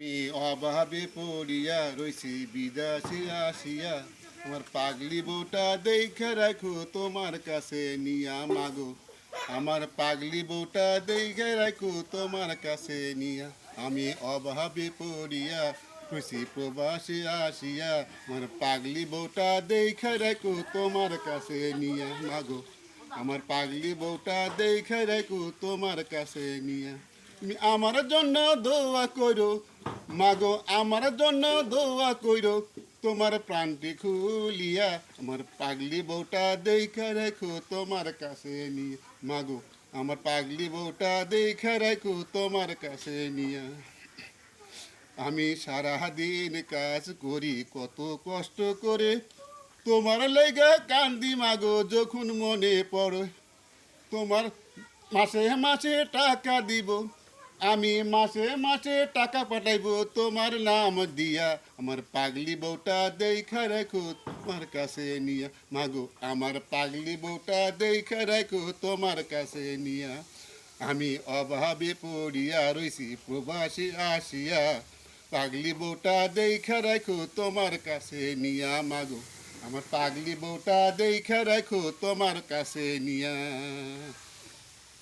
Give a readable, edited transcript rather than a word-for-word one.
আমি অভাবে পড়িয়া রইছি বিদেশে আসিয়া, আমার পাগলি বউটা দেখে রাখো তোমার কাছে নিয়া মাগো। আমার পাগলি বউটা দেখে রাখো তোমার কাছে নিয়া। আমি অভাবে পড়িয়া রইছি প্রবাসে আসিয়া, আমার পাগলি বউটা দেখে রাখো তোমার কাছে নিয়া মাগো। আমার পাগলি বউটা দেখে রাখো তোমার কাছে নিয়া। তুমি আমার জন্য দোয়া করো মাগো, আমার জন্য দোয়া কইরো, তোমার প্রাণটি খুলিয়া আমার পাগলি বউটা দেখা রেখো তোমার কাছে নিয়ে মাগো। আমার পাগলি বউটা দেখা রেখো তোমার কাছে নিয়া। আমি সারা দিন কাজ করি কত কষ্ট করে, তোমার লেগে কান্দি মাগো যখন মনে পড়ে। তোমার মাসে মাসে টাকা দিব, আমি মাসে মাসে টাকা পাঠাইব তোমার নাম দিয়া। আমার পাগলি বউটা দেখা রাখো তোমার কাছে নিয়া মাগো। আমার পাগলি বউটা দেখা রাখো তোমার কাছে নিয়া। আমি অভাবে পড়িয়া রইছি প্রবাসী আসিয়া, পাগলি বউটা দেখা রাখো তোমার কাছে নিয়া মাগো। আমার পাগলি বউটা দেখা রাখো তোমার কাছে নিয়া।